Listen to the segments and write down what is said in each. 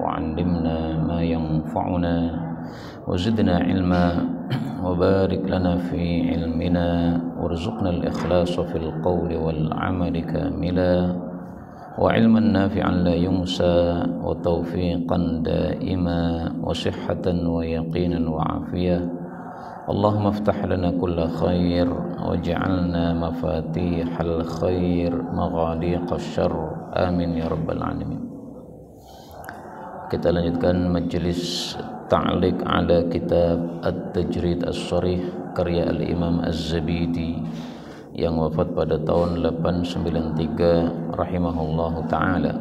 وعلمنا ما ينفعنا وزدنا علما وبارك لنا في علمنا وارزقنا الإخلاص في القول والعمل كاملا وعلما نافعا لا ينسى وتوفيقا دائما وصحة ويقينا وعافية. اللهم افتح لنا كل خير واجعلنا مفاتيح الخير مغاليق الشر آمين يا رب العالمين. Kita lanjutkan majelis ta'liq ala kitab At-Tajrid As-Sharih karya Al-Imam Az-Zabidi yang wafat pada tahun 893 rahimahullahu ta'ala.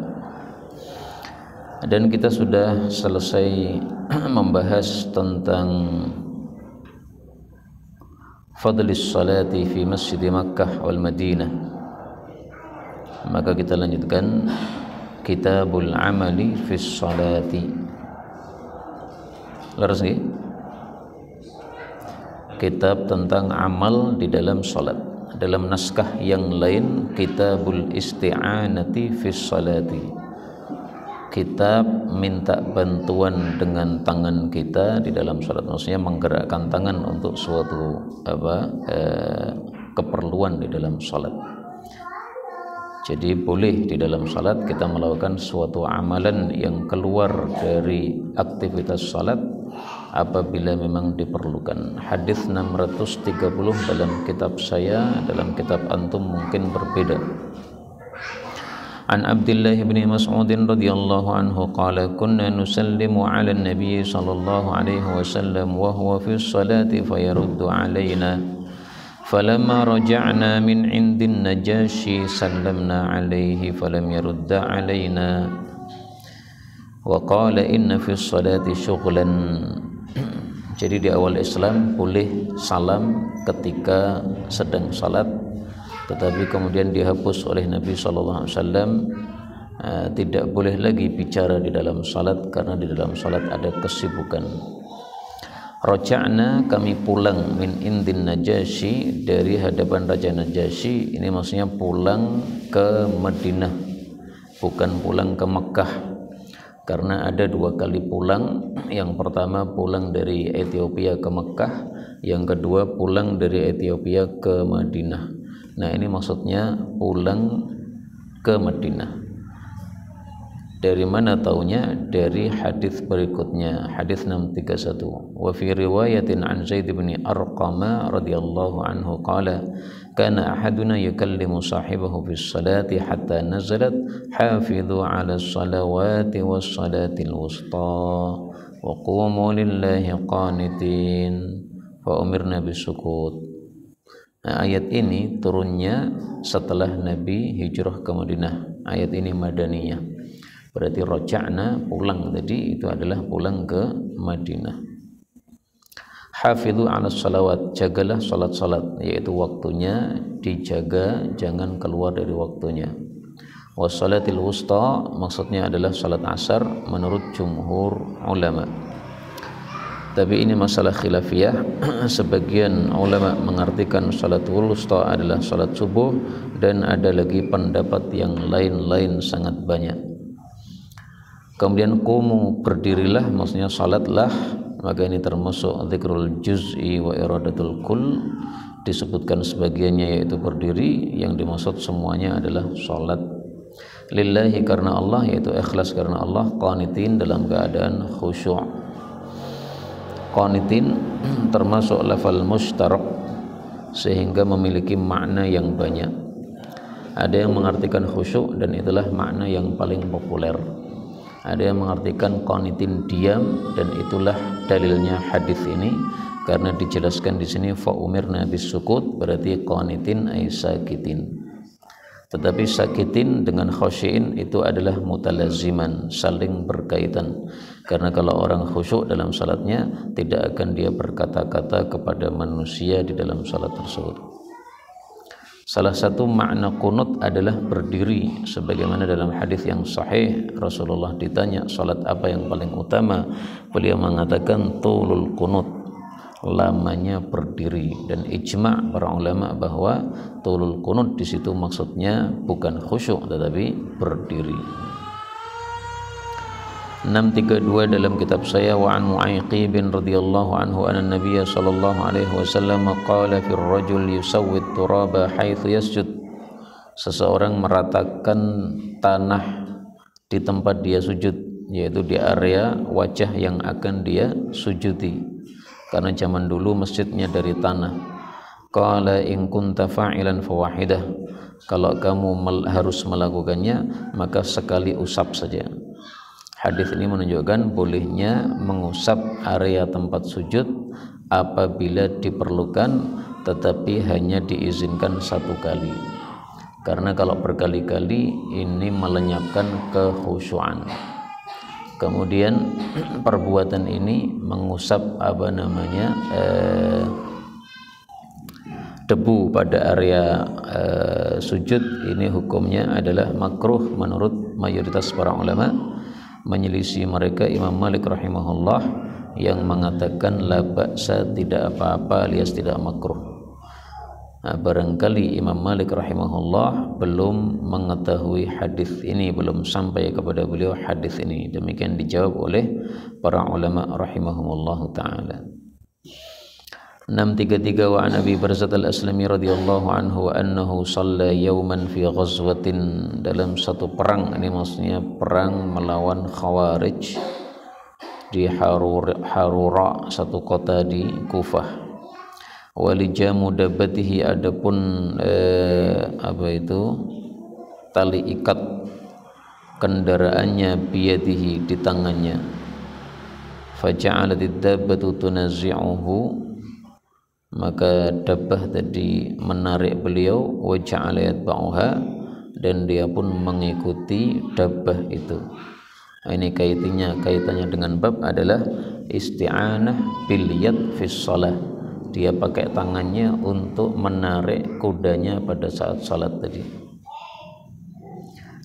Dan kita sudah selesai membahas tentang fadlis salati fi Masjid Makkah wal Madinah. Maka kita lanjutkan Kitabul Amali fi Salati. Laras lagi? Kitab tentang amal di dalam salat. Dalam naskah yang lain Kitabul Isti'anati fi Salati. Kitab minta bantuan dengan tangan kita di dalam salat. Maksudnya menggerakkan tangan untuk suatu keperluan di dalam salat. Jadi boleh di dalam salat kita melakukan suatu amalan yang keluar dari aktivitas salat apabila memang diperlukan. Hadis 630 dalam kitab saya, dalam kitab antum mungkin berbeda. An Abdullah bin Mas'ud radhiyallahu anhu qala kunna nusallimu 'ala an-nabiy sallallahu alaihi wasallam wa huwa fi as-salati fayaruddu 'alaina. فلما رجعنا من عند النجاشي سلمنا عليه فلم يرد علينا وقال إن في الصلاة شغلا. Jadi di awal Islam boleh salam ketika sedang salat, tetapi kemudian dihapus oleh Nabi SAW. Tidak boleh lagi bicara di dalam salat karena di dalam salat ada kesibukan. Roja'na, kami pulang min indin Najasyi, dari hadapan Raja Najasyi. Ini maksudnya pulang ke Madinah, bukan pulang ke Mekah, karena ada dua kali pulang. Yang pertama pulang dari Ethiopia ke Mekah, yang kedua pulang dari Ethiopia ke Madinah. Nah ini maksudnya pulang ke Madinah. Dari mana taunya? Dari hadis berikutnya, hadis 631. Wa fi riwayatin an Zaid bin Arqam radhiyallahu anhu qala kana ahaduna yukallimu sahibahu fi sholati hatta nazalat hafidhu ala salawati was salatil wusta wa qumu lillahi qanitin fa umirna bisukut. Nah, ayat ini turunnya setelah Nabi hijrah ke Madinah. Ayat ini madaniyah. Berarti roja'na, pulang tadi itu adalah pulang ke Madinah. Hafidhu ala salawat, jagalah salat-salat, yaitu waktunya dijaga, jangan keluar dari waktunya. Wassalatil wusta, maksudnya adalah salat asar menurut jumhur ulama. Tapi ini masalah khilafiyah. Sebagian ulama mengartikan salatul wusta adalah salat subuh, dan ada lagi pendapat yang lain-lain sangat banyak. Kemudian qumu, berdirilah, maksudnya salatlah. Maka ini termasuk dzikrul juz'i wa iradatul kull. Disebutkan sebagiannya yaitu berdiri, yang dimaksud semuanya adalah salat. Lillahi, karena Allah, yaitu ikhlas karena Allah. Qanitin, dalam keadaan khusyuk. Qanitin termasuk lafal mushtarak, sehingga memiliki makna yang banyak. Ada yang mengartikan khusyuk, dan itulah makna yang paling populer. Ada yang mengartikan qanitin, diam, dan itulah dalilnya hadis ini, karena dijelaskan di sini fa umirna bisukut, berarti qanitin ay sakitin. Tetapi sakitin dengan khosyin itu adalah mutalaziman, saling berkaitan. Karena kalau orang khusyuk dalam salatnya, tidak akan dia berkata-kata kepada manusia di dalam salat tersebut. Salah satu makna qunut adalah berdiri, sebagaimana dalam hadis yang sahih Rasulullah ditanya salat apa yang paling utama, beliau mengatakan tulul qunut, lamanya berdiri. Dan ijma' para ulama bahwa tulul qunut di situ maksudnya bukan khusyuk tetapi berdiri. 632 dalam kitab saya, wa an Mu'aqib radhiyallahu anhu anna Nabiy sallallahu alaihi wasallam qala fi ar-rajul yusawwi at-turaba haitsu yasjud, seseorang meratakan tanah di tempat dia sujud, yaitu di area wajah yang akan dia sujudi, karena zaman dulu masjidnya dari tanah. Qala in kunta fa'ilan fawahidah, kalau kamu harus melakukannya maka sekali usap saja. Hadis ini menunjukkan bolehnya mengusap area tempat sujud apabila diperlukan, tetapi hanya diizinkan satu kali. Karena kalau berkali-kali ini melenyapkan kekhusyuan. Kemudian perbuatan ini mengusap debu pada area sujud, ini hukumnya adalah makruh menurut mayoritas para ulama, menyelisih mereka Imam Malik rahimahullah yang mengatakan la ba'sa, tidak apa-apa alias tidak makruh. Nah, barangkali Imam Malik rahimahullah belum mengetahui hadis ini, belum sampai kepada beliau hadis ini. Demikian dijawab oleh para ulama rahimahumullah taala. 633 wa an Abi Barzah al-Aslami radhiyallahu anhu annahu shalla yawman fi ghazwatin, dalam satu perang, ini maksudnya perang melawan Khawarij di Harura, satu kota di Kufah. Walijamu dabbatihi, adapun tali ikat kendaraannya, biyadihi, di tangannya. Faja'alat ad-dabbatu tunazi'uhu, maka dabbah tadi menarik beliau, wa ja'ala yatba'uha, dan dia pun mengikuti dabbah itu. Ini kaitannya dengan bab adalah isti'anah bil yad fi shalah. Dia pakai tangannya untuk menarik kudanya pada saat salat tadi.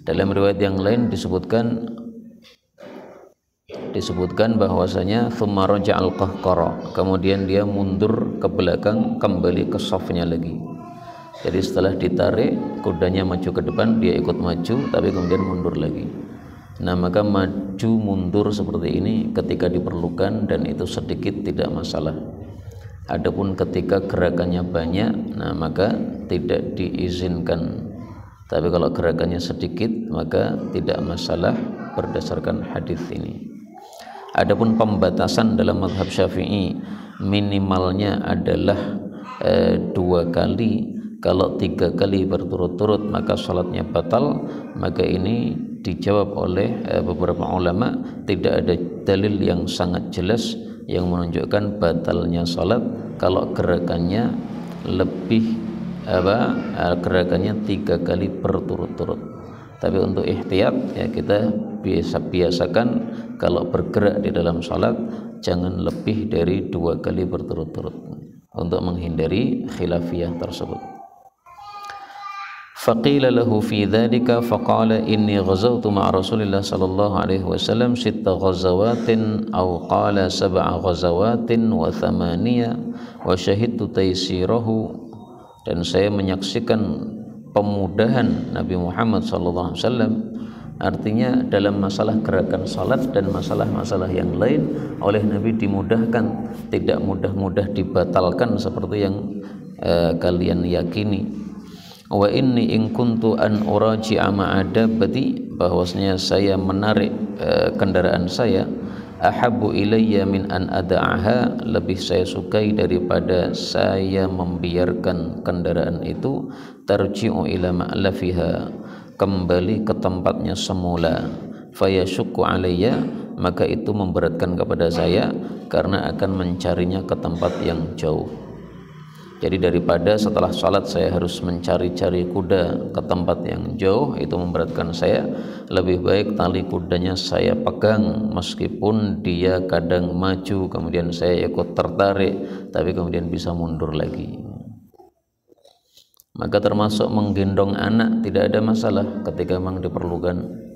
Dalam riwayat yang lain disebutkan bahwasanya thumma raja'al qahqara, kemudian dia mundur ke belakang, kembali ke safnya lagi. Jadi setelah ditarik kudanya maju ke depan, dia ikut maju tapi kemudian mundur lagi. Nah, maka maju mundur seperti ini ketika diperlukan dan itu sedikit tidak masalah. Adapun ketika gerakannya banyak, nah maka tidak diizinkan. Tapi kalau gerakannya sedikit maka tidak masalah berdasarkan hadis ini. Adapun pembatasan dalam mazhab Syafi'i, minimalnya adalah 2 kali. Kalau 3 kali berturut-turut maka salatnya batal. Maka ini dijawab oleh beberapa ulama, tidak ada dalil yang sangat jelas yang menunjukkan batalnya salat kalau gerakannya gerakannya 3 kali berturut-turut. Tapi untuk ihtiyat ya, kita biasakan kalau bergerak di dalam salat jangan lebih dari 2 kali berturut-turut untuk menghindari khilafiyah tersebut. Faqila lahu fi dzalika faqala inni ghazawtu ma'a Rasulillah sallallahu alaihi wasallam 6 ghazawatin aw qala 7 ghazawatin wa 8 wa syahidtu taysirahu, dan saya menyaksikan pemudahan Nabi Muhammad sallallahu alaihi wasallam. Artinya dalam masalah gerakan salat dan masalah-masalah yang lain oleh Nabi dimudahkan, tidak mudah-mudah dibatalkan seperti yang kalian yakini. Wa inni in kuntu an uraji'a ma'adabbati, bahwasanya saya menarik kendaraan saya, ahabbu ilayya min an ada'aha, lebih saya sukai daripada saya membiarkan kendaraan itu, tarji'u ila ma'lafiha, kembali ke tempatnya semula, fayashukku alayya, maka itu memberatkan kepada saya karena akan mencarinya ke tempat yang jauh. Jadi daripada setelah salat saya harus mencari-cari kuda ke tempat yang jauh, itu memberatkan saya, lebih baik tali kudanya saya pegang meskipun dia kadang maju kemudian saya ikut tertarik tapi kemudian bisa mundur lagi. Maka termasuk menggendong anak tidak ada masalah ketika memang diperlukan.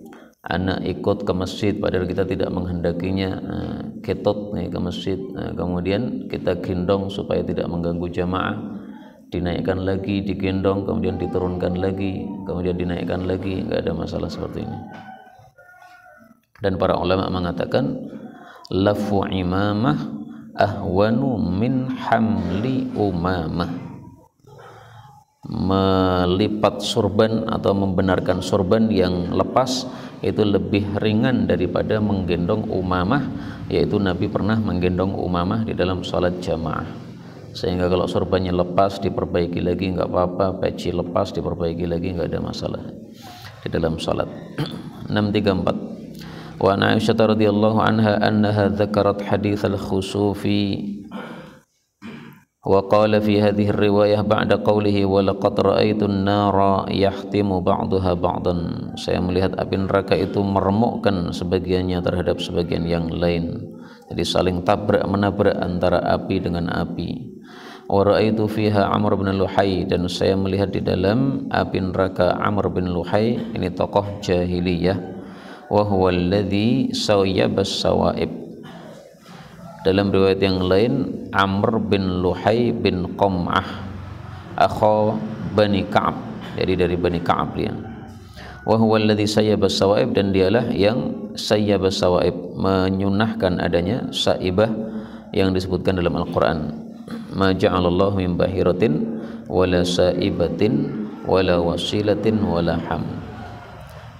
Anak ikut ke masjid padahal kita tidak menghendakinya, ketut nih ke masjid, kemudian kita gendong supaya tidak mengganggu jamaah, dinaikkan lagi, digendong, kemudian diturunkan lagi, kemudian dinaikkan lagi, nggak ada masalah seperti ini. Dan para ulama mengatakan lafu imamah ahwanu min hamli umamah. Melipat sorban atau membenarkan sorban yang lepas itu lebih ringan daripada menggendong Umamah, yaitu Nabi pernah menggendong Umamah di dalam salat jamaah. Sehingga kalau sorbannya lepas diperbaiki lagi nggak apa-apa, peci lepas diperbaiki lagi nggak ada masalah di dalam salat. 634. Wa an Aisyah radhiyallahu anha annaha dzakarat hadits al-khusufi wa qala fi hadhihi riwayah ba'da qawlihi wa laqad ra'aytu an-nara yahtimu ba'daha ba'dan. Saya melihat api neraka itu meremukkan sebagiannya terhadap sebagian yang lain. Jadi saling tabrak menabrak antara api dengan api. Wa ra'aytu fiha Amr bin Luhai, dan saya melihat di dalam api neraka Amr bin Luhai, ini tokoh jahiliyah. Wa huwa alladhi sayyaba as-sawaib. Dalam riwayat yang lain Amr bin Luhai bin Qam'ah akha Bani Ka'ab, jadi dari Bani Ka'ab dia. Wa huwa alladhi sayyaba as-sawaib, dan dialah yang sayyaba as-sawaib, menyunahkan adanya saibah yang disebutkan dalam Al-Qur'an. Ma ja'alallahu min bahiratin wala saibatin wala wasilatin wala ham.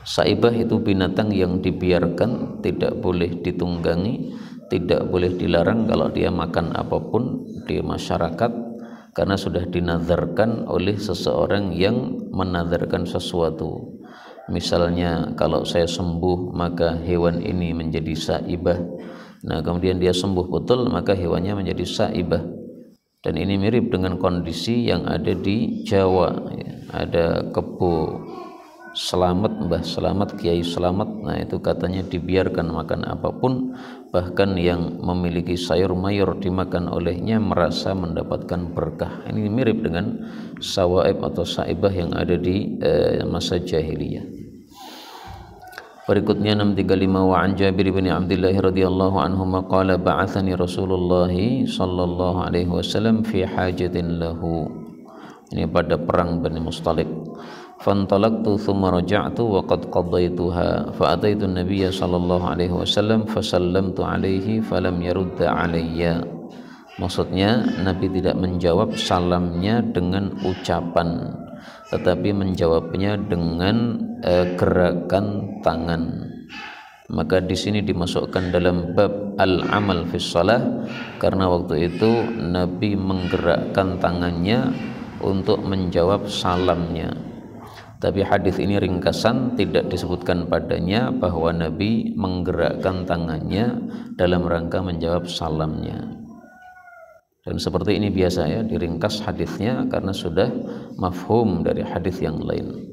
Saibah itu binatang yang dibiarkan, tidak boleh ditunggangi, tidak boleh dilarang kalau dia makan apapun di masyarakat, karena sudah dinazarkan oleh seseorang yang menazarkan sesuatu. Misalnya kalau saya sembuh maka hewan ini menjadi saibah. Nah kemudian dia sembuh betul maka hewannya menjadi saibah. Dan ini mirip dengan kondisi yang ada di Jawa. Ada kebo Selamat, Mbah Selamat, Kiai Selamat. Nah itu katanya dibiarkan makan apapun, bahkan yang memiliki sayur mayur dimakan olehnya merasa mendapatkan berkah. Ini mirip dengan sawaib atau saibah yang ada di masa jahiliyah. Berikutnya 635. Wa an Jabir bin Abdullah radhiyallahu anhu qala ba'athani Rasulullah sallallahu alaihi wasallam fi hajatin lahu. Ini pada perang Bani Mustalik. Fantalaqtu thumma raja'tu wa qad qadaytuha fa ataitu an-nabiy sallallahu alaihi wasallam fa sallamtu alaihi falam yarudda alayya. Maksudnya Nabi tidak menjawab salamnya dengan ucapan, tetapi menjawabnya dengan gerakan tangan. Maka di sini dimasukkan dalam bab al-amal fi shalah, karena waktu itu Nabi menggerakkan tangannya untuk menjawab salamnya. Tapi hadis ini ringkasan, tidak disebutkan padanya bahwa Nabi menggerakkan tangannya dalam rangka menjawab salamnya. Dan seperti ini biasa ya, diringkas hadisnya karena sudah mafhum dari hadis yang lain.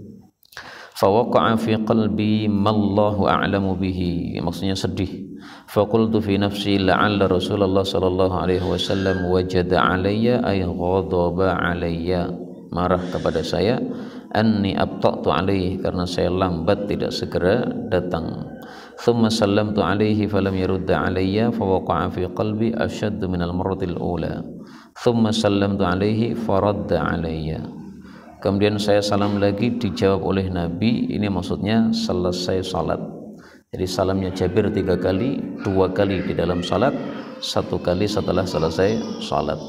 Fawaqa'a fi qalbi mallahu a'lamu bihi, maksudnya sedih. Faqultu fi nafsi la'alla Rasulullah sallallahu alaihi wasallam wajada alayya ay ghadaba alayya, marah kepada saya, anni abta'tu alaihi, karena saya lambat tidak segera datang. Thumma sallamtu alaihi falam yarudda alayya fawaqa'a fi qalbi ashaddu minal marratil ula. Thumma sallamtu alaihi faradda alayya. Kemudian saya salam lagi, dijawab oleh Nabi. Ini maksudnya selesai salat. Jadi salamnya Jabir 3 kali, 2 kali di dalam salat, 1 kali setelah selesai salat.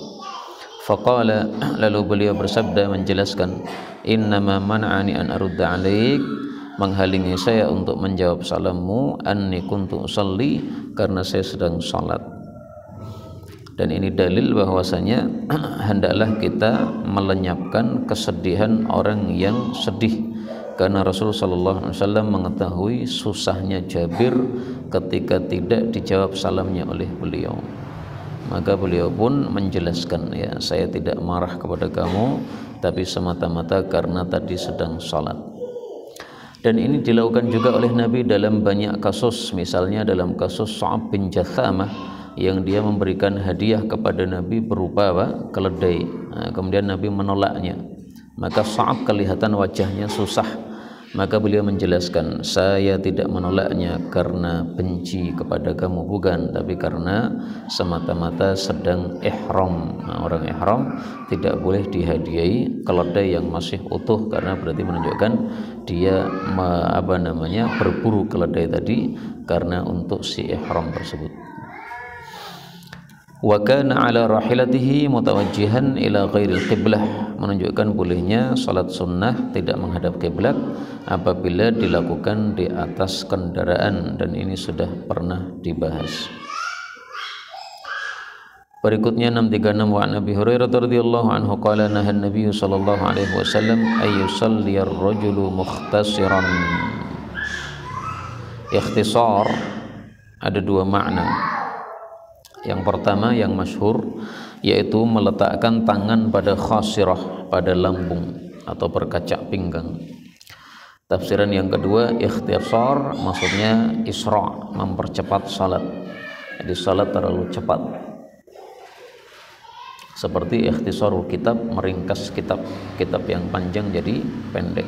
Faqala, lalu beliau bersabda menjelaskan, innama man'ani an arudda alaik, menghalangi saya untuk menjawab salammu, anni kuntu usalli, karena saya sedang salat. Dan ini dalil bahwasanya hendaklah kita melenyapkan kesedihan orang yang sedih, karena Rasulullah sallallahu alaihi wasallam mengetahui susahnya Jabir ketika tidak dijawab salamnya oleh beliau. Maka beliau pun menjelaskan, ya saya tidak marah kepada kamu, tapi semata-mata karena tadi sedang salat. Dan ini dilakukan juga oleh Nabi dalam banyak kasus. Misalnya dalam kasus Sa'ab bin Jathamah, yang dia memberikan hadiah kepada Nabi berupa keledai. Nah, kemudian Nabi menolaknya. Maka Sa'ab kelihatan wajahnya susah Maka beliau menjelaskan, saya tidak menolaknya karena benci kepada kamu, bukan, tapi karena semata-mata sedang ihram. Nah, orang ihram tidak boleh dihadiahi keledai yang masih utuh, karena berarti menunjukkan dia berburu keledai tadi karena untuk si ihram tersebut. Wa kana ala rahilatihi mutawajjihan ila ghairil qiblah, menunjukkan bolehnya salat sunnah tidak menghadap kiblat apabila dilakukan di atas kendaraan, dan ini sudah pernah dibahas. Berikutnya 636, wa Nabi Hurairah radhiyallahu anhu qala nahan Nabi sallallahu alaihi wasallam ay yusalli ar-rajulu mukhtasiran. Ikhtisar ada dua makna. Yang pertama yang masyhur yaitu meletakkan tangan pada khasirah, pada lambung atau berkacak pinggang. Tafsiran yang kedua ikhtisar maksudnya isra', mempercepat salat. Jadi salat terlalu cepat. Seperti ikhtisarul kitab, meringkas kitab yang panjang jadi pendek.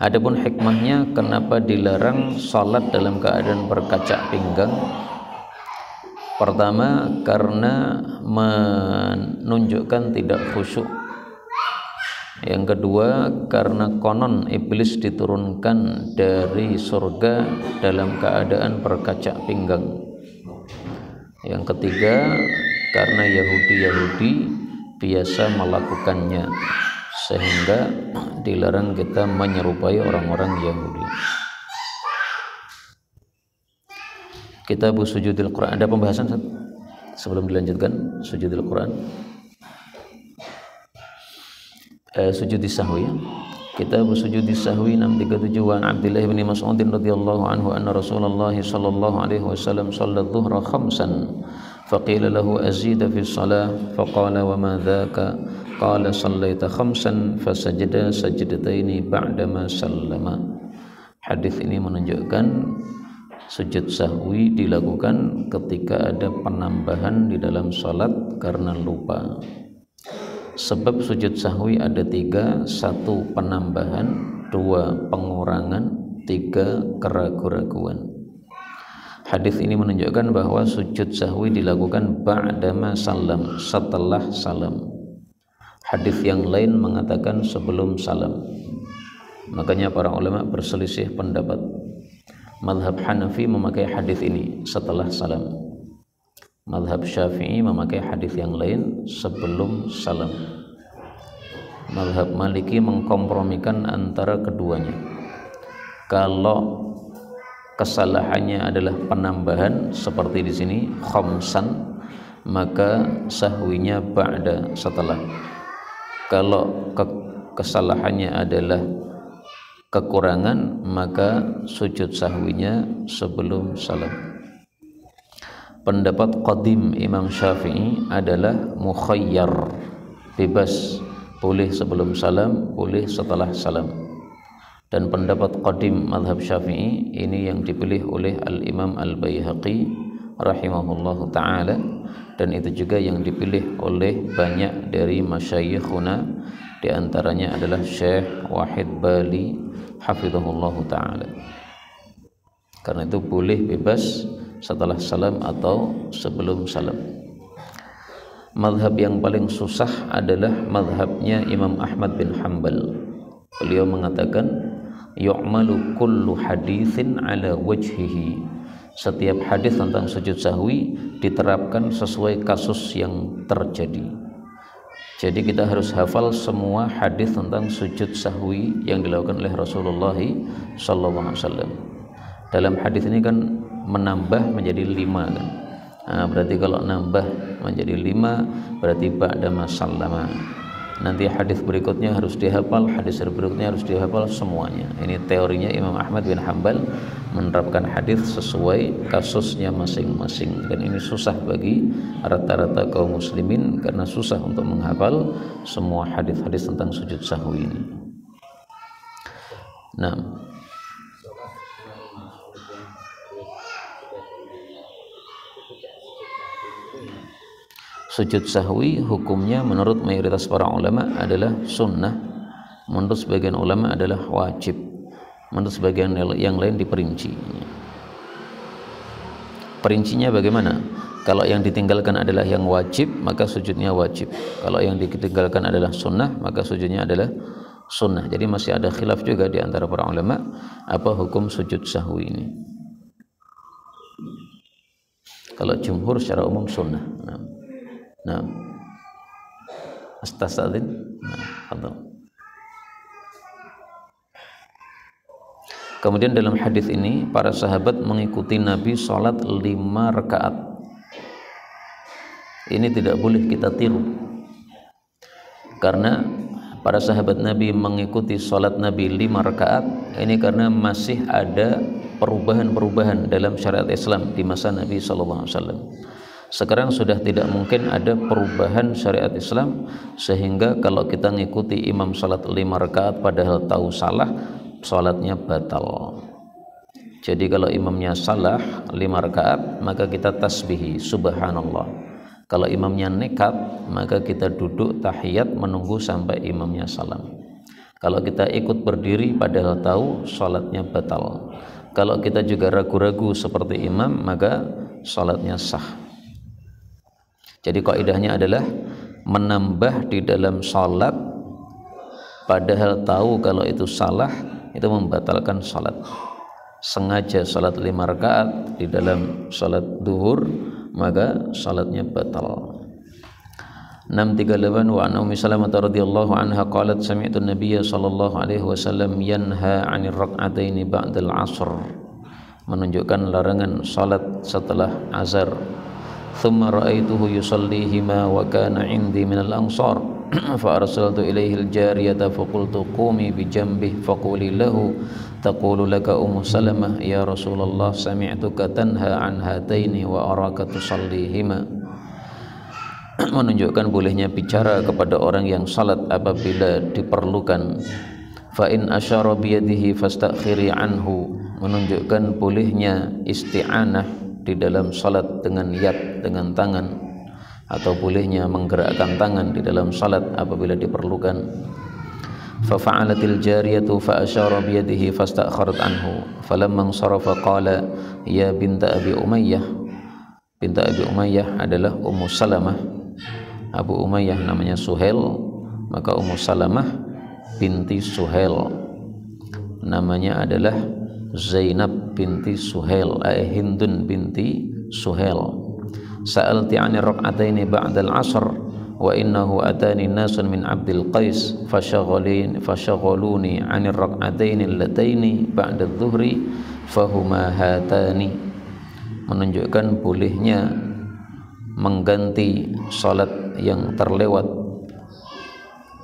Adapun hikmahnya kenapa dilarang salat dalam keadaan berkacak pinggang? Pertama, karena menunjukkan tidak khusyuk. Yang kedua, karena konon iblis diturunkan dari surga dalam keadaan berkacak pinggang. Yang ketiga, karena Yahudi biasa melakukannya, sehingga dilarang kita menyerupai orang-orang Yahudi. Kitab Sujudil Quran, ada pembahasan sebelum dilanjutkan Sujudil Quran? Sujud sahwi. Kitab Sujud sahwi 637, wa Abdullah bin Mas'ud radhiyallahu anhu anna Rasulullah sallallahu alaihi wasallam shalla adh-dhuhra khamsan faqila lahu azida fi shalah faqala wa ma dhaka qala sallaita khamsan fasajada sajdataini ba'dama sallama. Hadis ini menunjukkan sujud sahwi dilakukan ketika ada penambahan di dalam salat karena lupa. Sebab sujud sahwi ada tiga: satu penambahan, dua pengurangan, tiga keraguan-raguan. Hadis ini menunjukkan bahwa sujud sahwi dilakukan ba'dama salam, setelah salam. Hadis yang lain mengatakan sebelum salam. Makanya para ulama berselisih pendapat. Mazhab Hanafi memakai hadis ini setelah salam. Mazhab Syafi'i memakai hadis yang lain sebelum salam. Mazhab Maliki mengkompromikan antara keduanya. Kalau kesalahannya adalah penambahan seperti di sini khamsan, maka sahwinya ba'da, setelah. Kalau kesalahannya adalah kekurangan, maka sujud sahwinya sebelum salam. Pendapat qadim Imam Syafi'i adalah mukhayyar, bebas, boleh sebelum salam, boleh setelah salam. Dan pendapat qadim mazhab Syafi'i ini yang dipilih oleh Al-Imam Al-Baihaqi rahimahullahu ta'ala, dan itu juga yang dipilih oleh banyak dari masyayikhuna, di antaranya adalah Syekh Wahid Bali hafizahullahu ta'ala. Karena itu boleh bebas setelah salam atau sebelum salam. Mazhab yang paling susah adalah mazhabnya Imam Ahmad bin Hanbal. Beliau mengatakan yu'malu kullu hadithin ala wajhihi. Setiap hadis tentang sujud sahwi diterapkan sesuai kasus yang terjadi. Jadi kita harus hafal semua hadis tentang sujud sahwi yang dilakukan oleh Rasulullah sallallahu alaihi wasallam. Dalam hadis ini kan menambah menjadi 5 kan. Nah, berarti kalau nambah menjadi 5 berarti ba'da masallama. Nanti hadis berikutnya harus dihafal, hadis berikutnya harus dihafal semuanya. Ini teorinya Imam Ahmad bin Hanbal, menerapkan hadis sesuai kasusnya masing-masing, dan ini susah bagi rata-rata kaum muslimin karena susah untuk menghafal semua hadis-hadis tentang sujud sahwi ini. Nah, sujud sahwi hukumnya menurut mayoritas para ulama adalah sunnah, Menurut sebagian ulama adalah wajib, menurut sebagian yang lain diperinci. Perincinya bagaimana? Kalau yang ditinggalkan adalah yang wajib, maka sujudnya wajib. Kalau yang ditinggalkan adalah sunnah, maka sujudnya adalah sunnah. Jadi masih ada khilaf juga di antara para ulama apa hukum sujud sahwi ini. Kalau jumhur secara umum sunnah. Nah, astazin. Nah, kemudian dalam hadis ini para sahabat mengikuti Nabi sholat 5 rakaat. Ini tidak boleh kita tiru, karena para sahabat Nabi mengikuti sholat Nabi 5 rakaat ini karena masih ada perubahan-perubahan dalam syariat Islam di masa Nabi SAW. Sekarang sudah tidak mungkin ada perubahan syariat Islam, sehingga kalau kita ngikuti imam sholat 5 rakaat padahal tahu salah, sholatnya batal. Jadi kalau imamnya salah 5 rakaat, maka kita tasbihi subhanallah. Kalau imamnya nekat, maka kita duduk tahiyat menunggu sampai imamnya salam. Kalau kita ikut berdiri padahal tahu, sholatnya batal. Kalau kita juga ragu-ragu seperti imam, maka sholatnya sah. Jadi kaidahnya adalah menambah di dalam sholat padahal tahu kalau itu salah, itu membatalkan sholat. Sengaja sholat 5 rakaat di dalam sholat duhur, maka salatnya batal. 638 wa an Ummi Salamah radhiyallahu anha qalat sami'tu an-nabiy sallallahu alaihi wasallam yanha 'anil rak'ataini ba'dal 'asr, menunjukkan larangan salat setelah azhar. Thumma ra'aituhu yusallihima wa kana 'indi minal ansar fa arsaltu ilaihi al-jariyata fa qultu qumi bi janbihi fa quli lahu taqulu laka Ummu Salamah ya Rasulullah sami'tuka tanha an hataini wa araka tusallihima, menunjukkan bolehnya bicara kepada orang yang salat apabila diperlukan. Fa in asyara bi yadihi fastakhiri anhu, menunjukkan bolehnya isti'anah di dalam salat dengan yad, dengan tangan, atau bolehnya menggerakkan tangan di dalam salat apabila diperlukan. Fafa'alatil jariyatu fa asyara bi yadihi fastakharat anhu falamma sarafa qala ya binta Abi Umayyah. Binta Abi Umayyah adalah Ummu Salamah. Abu Umayyah namanya Suhail, maka Ummu Salamah binti Suhail namanya adalah Zainab binti Suhail, Hindun binti Suhail. Sa'alti 'anil rak'ataini ba'dal 'asr wa innahu atani nasun min Abdil Qais fashaghaluni 'anil rak'ataini allataini ba'da adh-dhuhri fahuma hatani, menunjukkan bolehnya mengganti salat yang terlewat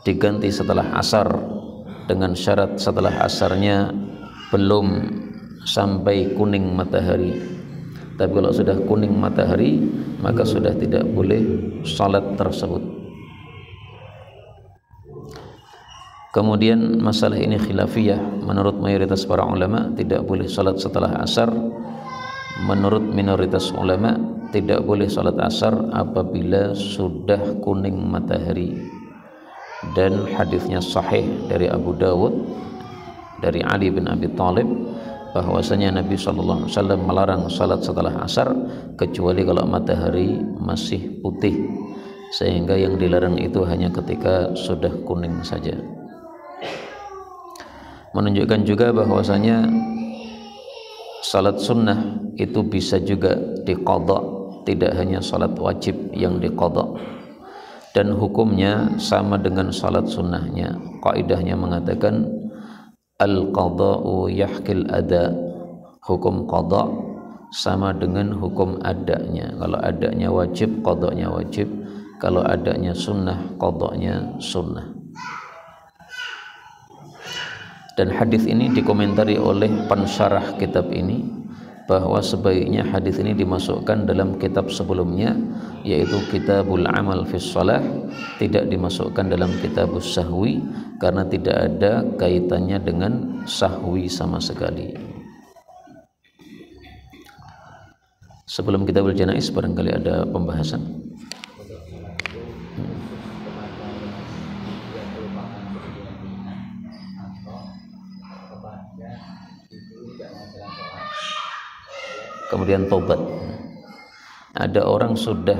diganti setelah asar, dengan syarat setelah asarnya belum sampai kuning matahari. Tapi kalau sudah kuning matahari, maka sudah tidak boleh salat tersebut. Kemudian masalah ini khilafiyah. Menurut mayoritas para ulama tidak boleh salat setelah asar. Menurut minoritas ulama tidak boleh salat asar apabila sudah kuning matahari. Dan hadisnya sahih dari Abu Dawud dari Ali bin Abi Thalib bahwasanya Nabi SAW melarang salat setelah asar kecuali kalau matahari masih putih, sehingga yang dilarang itu hanya ketika sudah kuning saja. Menunjukkan juga bahwasanya salat sunnah itu bisa juga diqadha, tidak hanya salat wajib yang diqadha, dan hukumnya sama dengan salat sunnahnya. Kaidahnya mengatakan al-qadha'u yahkil ada, hukum qadha sama dengan hukum adanya. Kalau adanya wajib, qadha'nya wajib. Kalau adanya sunnah, qadha'nya sunnah. Dan hadis ini dikomentari oleh pensyarah kitab ini bahwa sebaiknya hadis ini dimasukkan dalam kitab sebelumnya, yaitu Kitabul Amal fis Shalah, tidak dimasukkan dalam Kitabus Sahwi karena tidak ada kaitannya dengan sahwi sama sekali. Sebelum Kitabul Janaiz barangkali ada pembahasan. kemudian tobat. Ada orang sudah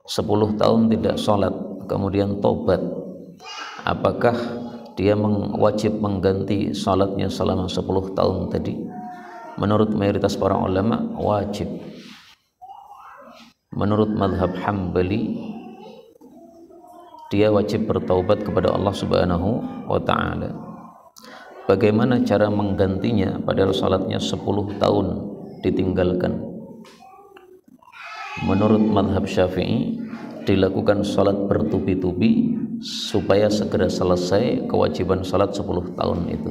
10 tahun tidak sholat kemudian tobat, apakah dia wajib mengganti sholatnya selama 10 tahun tadi? Menurut mayoritas para ulama wajib. Menurut mazhab Hambali dia wajib bertaubat kepada Allah Subhanahu wa ta'ala. Bagaimana cara menggantinya padahal sholatnya 10 tahun ditinggalkan? Menurut mazhab Syafi'i dilakukan sholat bertubi-tubi supaya segera selesai kewajiban sholat 10 tahun itu.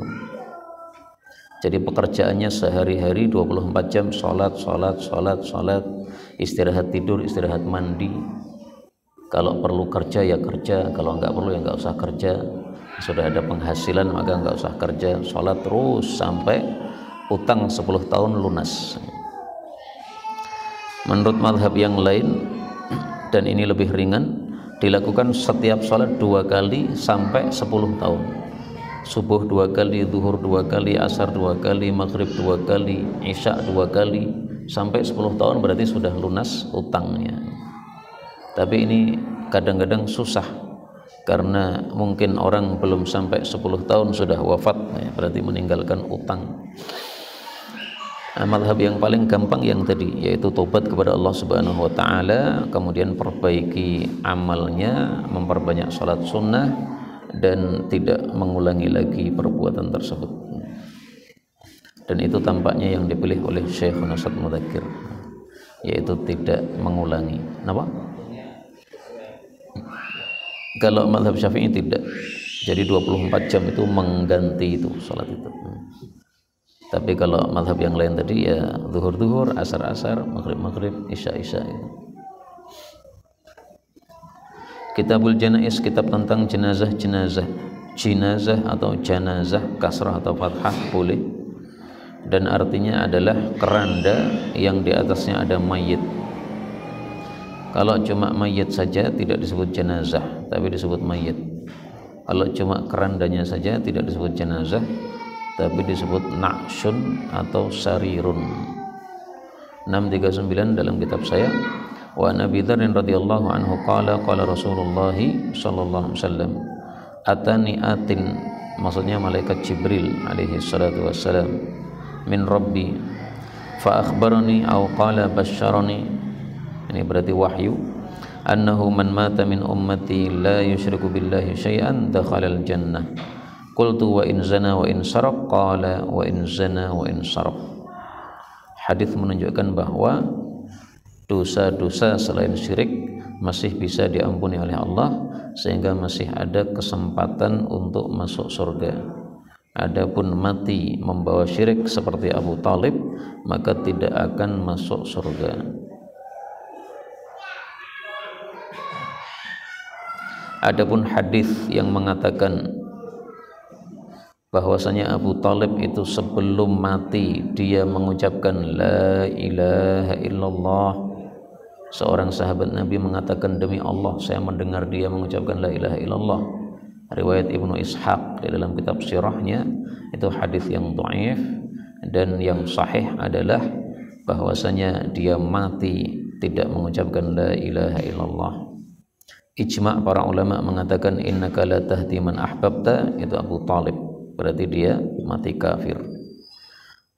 Jadi pekerjaannya sehari-hari 24 jam sholat, istirahat tidur, istirahat mandi. Kalau perlu kerja ya kerja, kalau nggak perlu ya nggak usah kerja. Sudah ada penghasilan maka nggak usah kerja, sholat terus sampai utang 10 tahun lunas. Menurut mazhab yang lain, dan ini lebih ringan, dilakukan setiap sholat 2 kali sampai 10 tahun. Subuh 2 kali, zuhur 2 kali, asar 2 kali, maghrib 2 kali, isya 2 kali, sampai 10 tahun berarti sudah lunas utangnya. Tapi ini kadang-kadang susah karena mungkin orang belum sampai 10 tahun sudah wafat, berarti meninggalkan utang. Mazhab yang paling gampang yang tadi, yaitu tobat kepada Allah Subhanahu wa ta'ala, kemudian perbaiki amalnya, memperbanyak sholat sunnah, dan tidak mengulangi lagi perbuatan tersebut. Dan itu tampaknya yang dipilih oleh Syekh Nasad Mudakir, yaitu tidak mengulangi. Kenapa? Kalau mazhab Syafi'i tidak, jadi 24 jam itu mengganti itu sholat itu. Tapi kalau mazhab yang lain tadi ya zuhur, asar, maghrib, isya. Kitabul Janaiz, kitab tentang jenazah, atau janazah, kasrah atau fathah boleh. Dan artinya adalah keranda yang di atasnya ada mayit. Kalau cuma mayit saja tidak disebut jenazah, tapi disebut mayit. Kalau cuma kerandanya saja tidak disebut jenazah, tapi disebut na'syun atau sarirun. 639 dalam kitab saya. Wa Nabi Dzar radhiyallahu anhu qala Rasulullah sallallahu alaihi wasallam atani atin, maksudnya malaikat Jibril alaihi salatu wassalam, min rabbi fa akhbarani aw qala basyarani, ini berarti wahyu, annahu man mata min ummati la yusyriku billahi syai'an dakhala al-jannah. Qultu wa in zana wa in saraq, qala wa in zana wa in saraq. Hadis menunjukkan bahwa dosa-dosa selain syirik masih bisa diampuni oleh Allah, sehingga masih ada kesempatan untuk masuk surga. Adapun mati membawa syirik seperti Abu Talib, maka tidak akan masuk surga. Adapun hadis yang mengatakan bahwasanya Abu Talib itu sebelum mati dia mengucapkan la ilaha illallah. Seorang sahabat Nabi mengatakan, demi Allah saya mendengar dia mengucapkan la ilaha illallah. Riwayat Ibnu Ishaq di dalam kitab sirahnya, itu hadis yang dhaif, dan yang sahih adalah bahwasanya dia mati tidak mengucapkan la ilaha illallah. Ijma' para ulama mengatakan innaka la tahdi man ahbabta, itu Abu Talib, berarti dia mati kafir.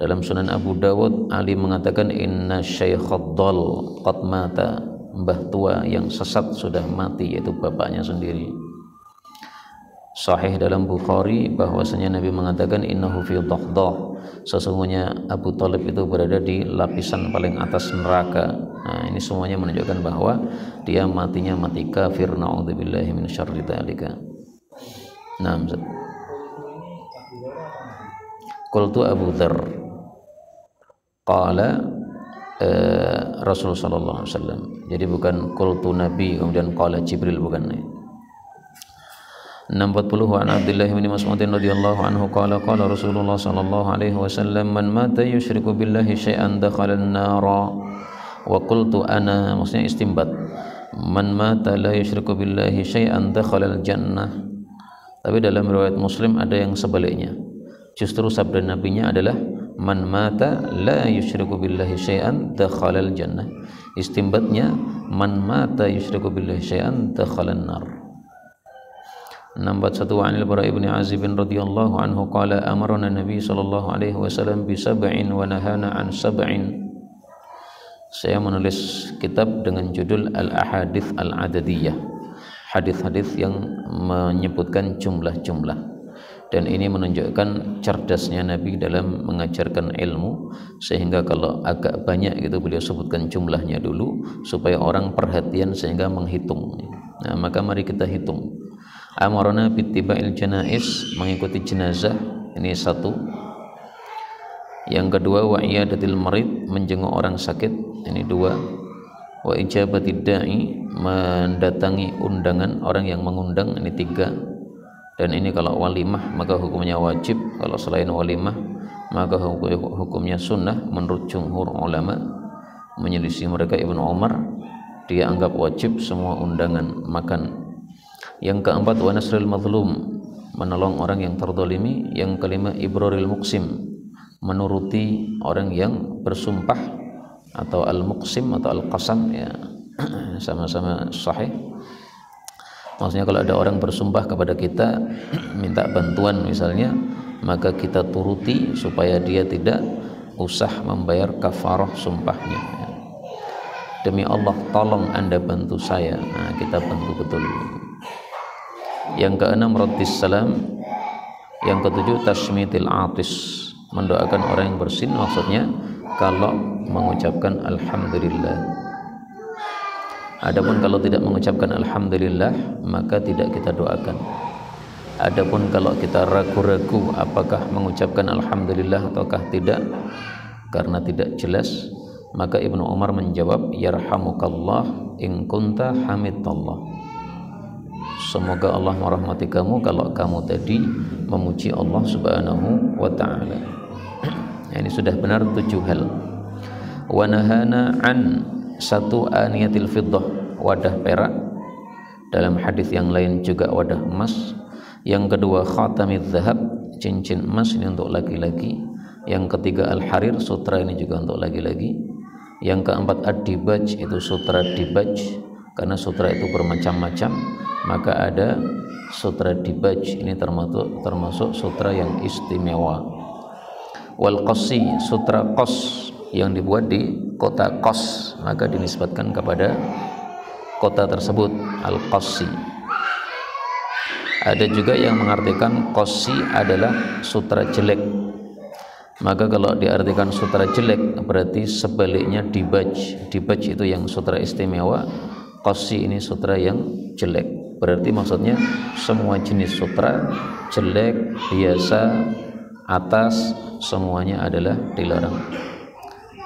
Dalam Sunan Abu Dawud, Ali mengatakan inna syaikhad dhal qad mata, mbah tua yang sesat sudah mati, yaitu bapaknya sendiri. Sahih dalam Bukhari bahwasanya Nabi mengatakan innahu fi dhahdah, sesungguhnya Abu Talib itu berada di lapisan paling atas neraka. Nah, ini semuanya menunjukkan bahwa dia matinya mati kafir, na'udzubillahi min syarri dzalika. Naam. Qultu Abu Dzar qala Rasul sallallahu alaihi wasallam. Jadi bukan qultu Nabi kemudian qala Jibril, bukan. 640 wa an Abdullah bin Mas'ud radhiyallahu anhu qala Rasulullah sallallahu alaihi wasallam man mata yusyriku billahi syai'an dakhala an-nar. Wa qultu ana, maksudnya istimbat, man mata la yusyriku billahi syai'an dakhala al-jannah. Tapi dalam riwayat Muslim ada yang sebaliknya. Justru sabda nabinya adalah man mata la yusyriku billahi syai'an dakhalal jannah. Istimbatnya man mata yusyriku billahi syai'an dakhalan nar. 61 anil Bara ibn Azib radhiyallahu anhu qala amarna Nabi sallallahu alaihi wasallam bi sab'in wa nahana an sab'in. Saya menulis kitab dengan judul Al-Ahadits Al-Adadiyah, hadis-hadis yang menyebutkan jumlah-jumlah, dan ini menunjukkan cerdasnya Nabi dalam mengajarkan ilmu, sehingga kalau agak banyak gitu beliau sebutkan jumlahnya dulu supaya orang perhatian sehingga menghitung. Nah, maka mari kita hitung. Amarna bittiba'il janaiz, mengikuti jenazah, ini satu. Yang kedua wa iyadatil marid, menjenguk orang sakit, ini dua. Wa ijabatid da'i, mendatangi undangan orang yang mengundang, ini tiga. Dan ini kalau walimah maka hukumnya wajib, kalau selain walimah maka hukumnya sunnah menurut jumhur ulama. Menyelisih mereka Ibnu Umar, dia anggap wajib semua undangan makan. Yang keempat wa nasrul mazlum, menolong orang yang terzalimi. Yang kelima ibrarul muqsim, menuruti orang yang bersumpah, atau al-muqsim atau al-qasam, ya sama-sama sahih. Maksudnya kalau ada orang bersumpah kepada kita minta bantuan misalnya, maka kita turuti supaya dia tidak usah membayar kafarah sumpahnya. Demi Allah tolong Anda bantu saya, nah kita bantu betul. Yang keenam raddis salam. Yang ketujuh tashmitil atis, mendoakan orang yang bersin, maksudnya kalau mengucapkan alhamdulillah. Adapun kalau tidak mengucapkan alhamdulillah maka tidak kita doakan. Adapun kalau kita ragu-ragu apakah mengucapkan alhamdulillah ataukah tidak karena tidak jelas, maka Ibnu Umar menjawab yarhamukallah in kunta hamidallah. Semoga Allah merahmati kamu kalau kamu tadi memuji Allah subhanahu wa ta'ala. Ini sudah benar 7 hal. Wa nahana an satu aniyatil fiddah, wadah perak. Dalam hadis yang lain juga wadah emas. Yang kedua khatamidz zahab, cincin emas, ini untuk laki-laki. Yang ketiga al-harir, sutra, ini juga untuk laki-laki. Yang keempat ad-dibaj, itu sutra dibaj, karena sutra itu bermacam-macam, maka ada sutra dibaj, ini termasuk sutra yang istimewa. Wal qassi, sutra qas, yang dibuat di kota Qas, maka dinisbatkan kepada kota tersebut al-qassi. Ada juga yang mengartikan qassi adalah sutra jelek, maka kalau diartikan sutra jelek berarti sebaliknya dibaj. Dibaj itu yang sutra istimewa, qassi ini sutra yang jelek. Berarti maksudnya semua jenis sutra, jelek, biasa, atas, semuanya adalah dilarang.